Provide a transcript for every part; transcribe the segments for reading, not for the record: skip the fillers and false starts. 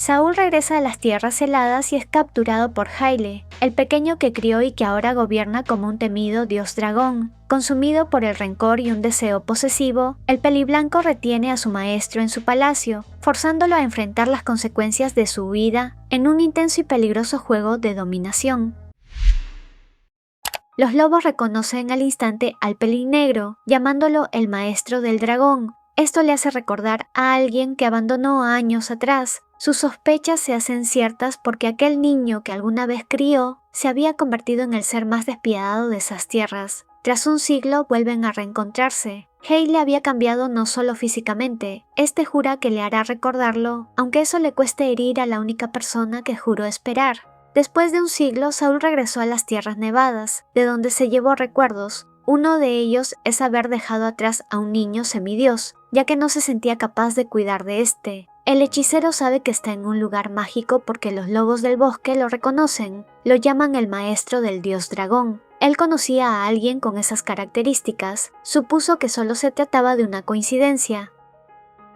Saúl regresa a las tierras heladas y es capturado por Haile, el pequeño que crió y que ahora gobierna como un temido dios dragón. Consumido por el rencor y un deseo posesivo, el peliblanco retiene a su maestro en su palacio, forzándolo a enfrentar las consecuencias de su huida en un intenso y peligroso juego de dominación. Los lobos reconocen al instante al pelinegro, llamándolo el maestro del dragón. Esto le hace recordar a alguien que abandonó años atrás. Sus sospechas se hacen ciertas porque aquel niño que alguna vez crió se había convertido en el ser más despiadado de esas tierras. Tras un siglo vuelven a reencontrarse. Haile había cambiado no solo físicamente, este jura que le hará recordarlo, aunque eso le cueste herir a la única persona que juró esperar. Después de un siglo, Saúl regresó a las tierras nevadas, de donde se llevó recuerdos. Uno de ellos es haber dejado atrás a un niño semidios, ya que no se sentía capaz de cuidar de este. El hechicero sabe que está en un lugar mágico porque los lobos del bosque lo reconocen, lo llaman el maestro del dios dragón. Él conocía a alguien con esas características, supuso que solo se trataba de una coincidencia.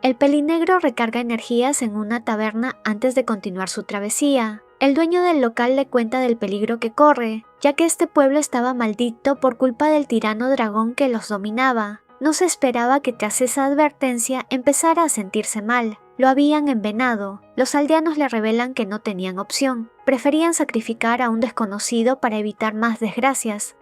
El pelinegro recarga energías en una taberna antes de continuar su travesía. El dueño del local le cuenta del peligro que corre, ya que este pueblo estaba maldito por culpa del tirano dragón que los dominaba. No se esperaba que tras esa advertencia empezara a sentirse mal. Lo habían envenenado. Los aldeanos le revelan que no tenían opción. Preferían sacrificar a un desconocido para evitar más desgracias.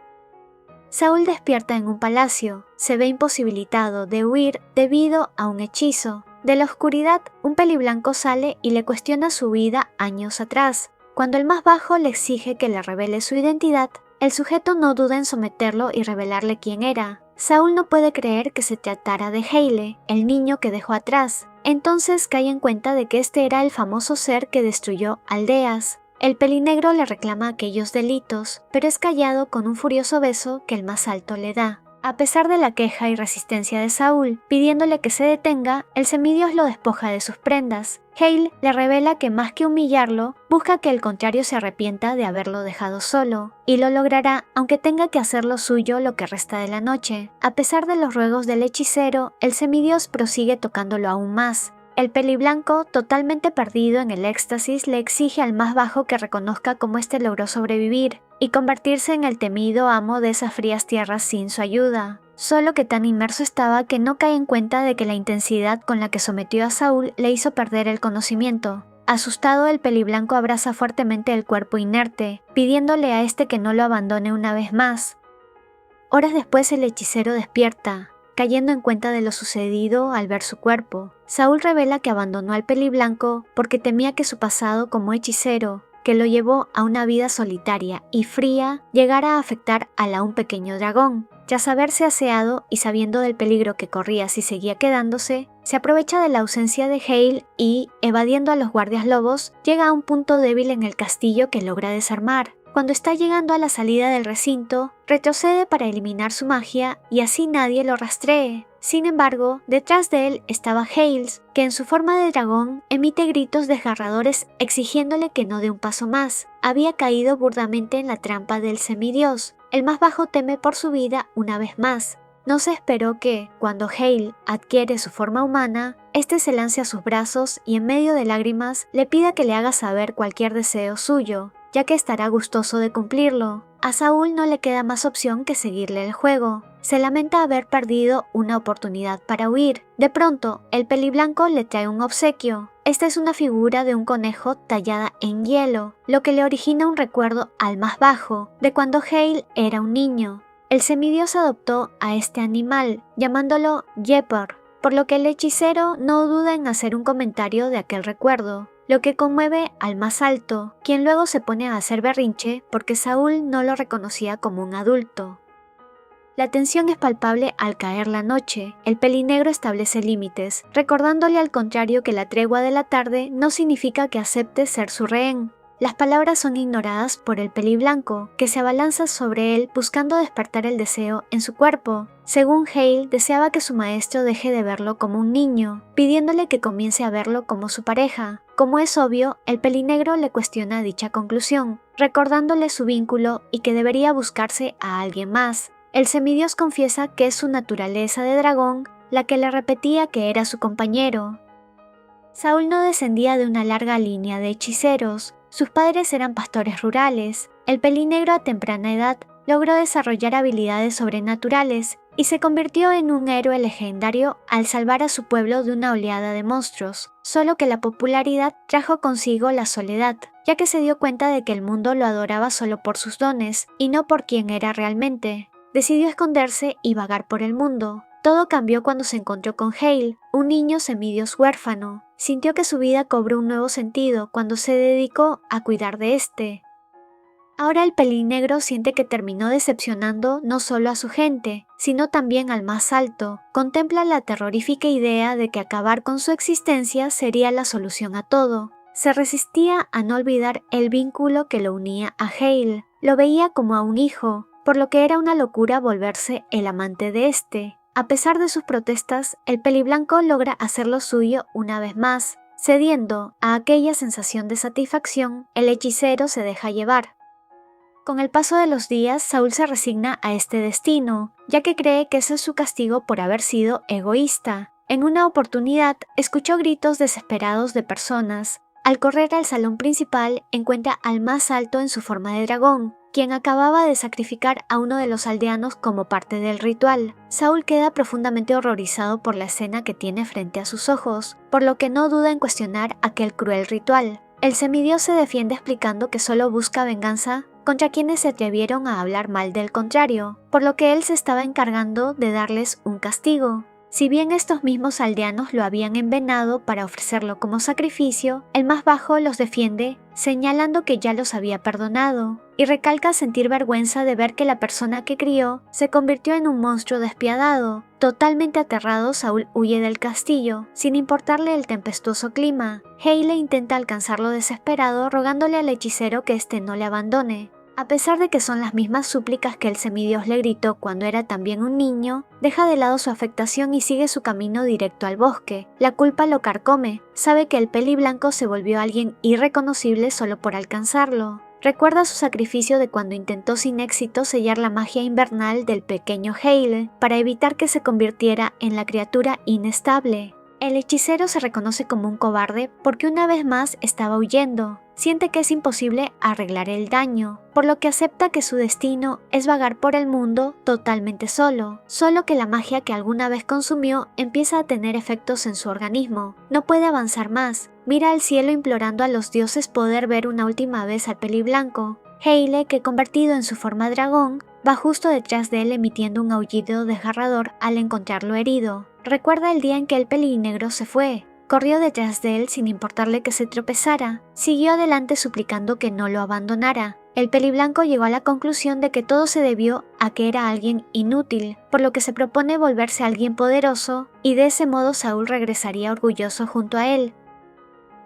Saúl despierta en un palacio. Se ve imposibilitado de huir debido a un hechizo. De la oscuridad, un peliblanco sale y le cuestiona su vida años atrás. Cuando el más bajo le exige que le revele su identidad, el sujeto no duda en someterlo y revelarle quién era. Saúl no puede creer que se tratara de Haile, el niño que dejó atrás. Entonces cae en cuenta de que este era el famoso ser que destruyó aldeas. El pelinegro le reclama aquellos delitos, pero es callado con un furioso beso que el más alto le da. A pesar de la queja y resistencia de Saúl, pidiéndole que se detenga, el semidios lo despoja de sus prendas. Haile le revela que más que humillarlo, busca que el contrario se arrepienta de haberlo dejado solo, y lo logrará aunque tenga que hacerlo suyo lo que resta de la noche. A pesar de los ruegos del hechicero, el semidios prosigue tocándolo aún más. El peliblanco, totalmente perdido en el éxtasis, le exige al más bajo que reconozca cómo éste logró sobrevivir y convertirse en el temido amo de esas frías tierras sin su ayuda. Solo que tan inmerso estaba que no cae en cuenta de que la intensidad con la que sometió a Saúl le hizo perder el conocimiento. Asustado, el peliblanco abraza fuertemente el cuerpo inerte, pidiéndole a este que no lo abandone una vez más. Horas después el hechicero despierta, cayendo en cuenta de lo sucedido al ver su cuerpo. Saúl revela que abandonó al peliblanco porque temía que su pasado como hechicero, que lo llevó a una vida solitaria y fría, llegara a afectar al aún pequeño dragón. Tras haberse aseado y sabiendo del peligro que corría si seguía quedándose, se aprovecha de la ausencia de Haile y, evadiendo a los guardias lobos, llega a un punto débil en el castillo que logra desarmar. Cuando está llegando a la salida del recinto, retrocede para eliminar su magia y así nadie lo rastree. Sin embargo, detrás de él estaba Haile, que en su forma de dragón emite gritos desgarradores exigiéndole que no dé un paso más. Había caído burdamente en la trampa del semidios. El más bajo teme por su vida una vez más. No se esperó que, cuando Haile adquiere su forma humana, este se lance a sus brazos y en medio de lágrimas le pida que le haga saber cualquier deseo suyo, ya que estará gustoso de cumplirlo. A Saúl no le queda más opción que seguirle el juego. Se lamenta haber perdido una oportunidad para huir. De pronto, el peliblanco le trae un obsequio. Esta es una figura de un conejo tallada en hielo, lo que le origina un recuerdo al más bajo, de cuando Haile era un niño. El semidios adoptó a este animal, llamándolo Yepor, por lo que el hechicero no duda en hacer un comentario de aquel recuerdo, lo que conmueve al más alto, quien luego se pone a hacer berrinche porque Saúl no lo reconocía como un adulto. La tensión es palpable al caer la noche. El pelinegro establece límites, recordándole al contrario que la tregua de la tarde no significa que acepte ser su rehén. Las palabras son ignoradas por el peliblanco, que se abalanza sobre él buscando despertar el deseo en su cuerpo. Según Haile, deseaba que su maestro deje de verlo como un niño, pidiéndole que comience a verlo como su pareja. Como es obvio, el pelinegro le cuestiona dicha conclusión, recordándole su vínculo y que debería buscarse a alguien más. El semidios confiesa que es su naturaleza de dragón la que le repetía que era su compañero. Saúl no descendía de una larga línea de hechiceros. Sus padres eran pastores rurales. El pelinegro a temprana edad logró desarrollar habilidades sobrenaturales y se convirtió en un héroe legendario al salvar a su pueblo de una oleada de monstruos, solo que la popularidad trajo consigo la soledad, ya que se dio cuenta de que el mundo lo adoraba solo por sus dones y no por quien era realmente. Decidió esconderse y vagar por el mundo. Todo cambió cuando se encontró con Hale, un niño semidios huérfano. Sintió que su vida cobró un nuevo sentido cuando se dedicó a cuidar de este. Ahora el pelinegro siente que terminó decepcionando no solo a su gente, sino también al más alto. Contempla la terrorífica idea de que acabar con su existencia sería la solución a todo. Se resistía a no olvidar el vínculo que lo unía a Hale. Lo veía como a un hijo, por lo que era una locura volverse el amante de este. A pesar de sus protestas, el peliblanco logra hacer lo suyo una vez más. Cediendo a aquella sensación de satisfacción, el hechicero se deja llevar. Con el paso de los días, Saúl se resigna a este destino, ya que cree que ese es su castigo por haber sido egoísta. En una oportunidad, escuchó gritos desesperados de personas. Al correr al salón principal, encuentra al más alto en su forma de dragón, quien acababa de sacrificar a uno de los aldeanos como parte del ritual. Saúl queda profundamente horrorizado por la escena que tiene frente a sus ojos, por lo que no duda en cuestionar aquel cruel ritual. El semidios se defiende explicando que solo busca venganza contra quienes se atrevieron a hablar mal del contrario, por lo que él se estaba encargando de darles un castigo. Si bien estos mismos aldeanos lo habían envenenado para ofrecerlo como sacrificio, el más bajo los defiende, señalando que ya los había perdonado, y recalca sentir vergüenza de ver que la persona que crió se convirtió en un monstruo despiadado. Totalmente aterrado, Saúl huye del castillo, sin importarle el tempestuoso clima. Hale intenta alcanzarlo desesperado, rogándole al hechicero que éste no le abandone. A pesar de que son las mismas súplicas que el semidios le gritó cuando era también un niño, deja de lado su afectación y sigue su camino directo al bosque. La culpa lo carcome, sabe que el peliblanco se volvió alguien irreconocible solo por alcanzarlo. Recuerda su sacrificio de cuando intentó sin éxito sellar la magia invernal del pequeño Hale para evitar que se convirtiera en la criatura inestable. El hechicero se reconoce como un cobarde porque una vez más estaba huyendo. Siente que es imposible arreglar el daño, por lo que acepta que su destino es vagar por el mundo totalmente solo. Solo que la magia que alguna vez consumió empieza a tener efectos en su organismo. No puede avanzar más. Mira al cielo implorando a los dioses poder ver una última vez al peliblanco. Hale, que convertido en su forma dragón, va justo detrás de él emitiendo un aullido desgarrador al encontrarlo herido. Recuerda el día en que el pelinegro se fue. Corrió detrás de él sin importarle que se tropezara. Siguió adelante suplicando que no lo abandonara. El peliblanco llegó a la conclusión de que todo se debió a que era alguien inútil, por lo que se propone volverse alguien poderoso, y de ese modo Saúl regresaría orgulloso junto a él.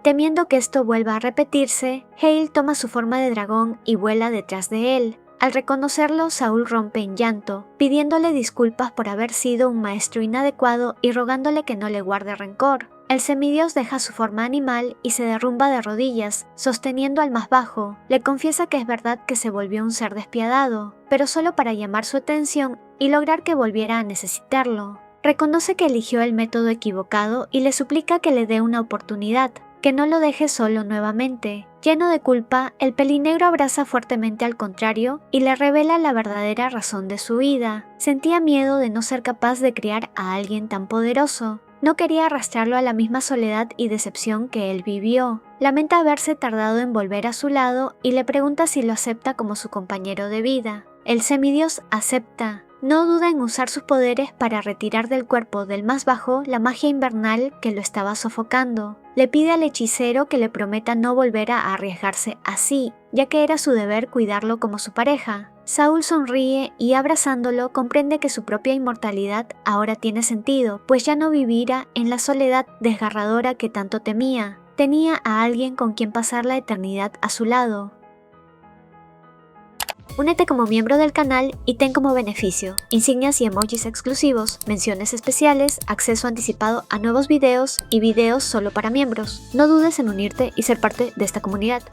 Temiendo que esto vuelva a repetirse, Hale toma su forma de dragón y vuela detrás de él. Al reconocerlo, Saúl rompe en llanto, pidiéndole disculpas por haber sido un maestro inadecuado y rogándole que no le guarde rencor. El semidios deja su forma animal y se derrumba de rodillas, sosteniendo al más bajo. Le confiesa que es verdad que se volvió un ser despiadado, pero solo para llamar su atención y lograr que volviera a necesitarlo. Reconoce que eligió el método equivocado y le suplica que le dé una oportunidad, que no lo deje solo nuevamente. Lleno de culpa, el pelinegro abraza fuertemente al contrario y le revela la verdadera razón de su huida. Sentía miedo de no ser capaz de criar a alguien tan poderoso. No quería arrastrarlo a la misma soledad y decepción que él vivió. Lamenta haberse tardado en volver a su lado y le pregunta si lo acepta como su compañero de vida. El semidios acepta. No duda en usar sus poderes para retirar del cuerpo del más bajo la magia invernal que lo estaba sofocando. Le pide al hechicero que le prometa no volver a arriesgarse así, ya que era su deber cuidarlo como su pareja. Saúl sonríe y abrazándolo comprende que su propia inmortalidad ahora tiene sentido, pues ya no vivirá en la soledad desgarradora que tanto temía. Tenía a alguien con quien pasar la eternidad a su lado. Únete como miembro del canal y ten como beneficio insignias y emojis exclusivos, menciones especiales, acceso anticipado a nuevos videos y videos solo para miembros. No dudes en unirte y ser parte de esta comunidad.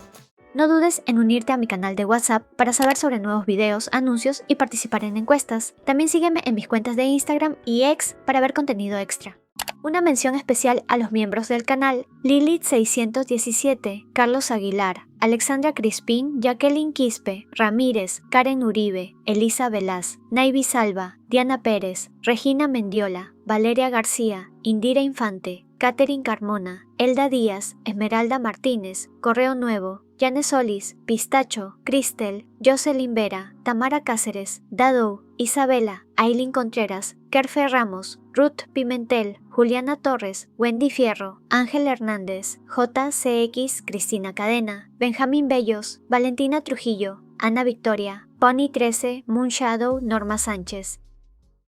No dudes en unirte a mi canal de WhatsApp para saber sobre nuevos videos, anuncios y participar en encuestas. También sígueme en mis cuentas de Instagram y X para ver contenido extra. Una mención especial a los miembros del canal: Lilith 617, Carlos Aguilar, Alexandra Crispín, Jacqueline Quispe, Ramírez, Karen Uribe, Elisa Velaz, Naivi Salva, Diana Pérez, Regina Mendiola, Valeria García, Indira Infante, Catherine Carmona, Elda Díaz, Esmeralda Martínez, Correo Nuevo, Janes Solis, Pistacho, Cristel, Jocelyn Vera, Tamara Cáceres, Dado, Isabela, Aileen Contreras, Kerfe Ramos, Ruth Pimentel, Juliana Torres, Wendy Fierro, Ángel Hernández, JCX Cristina Cadena, Benjamín Bellos, Valentina Trujillo, Ana Victoria, Pony 13, Moonshadow, Norma Sánchez,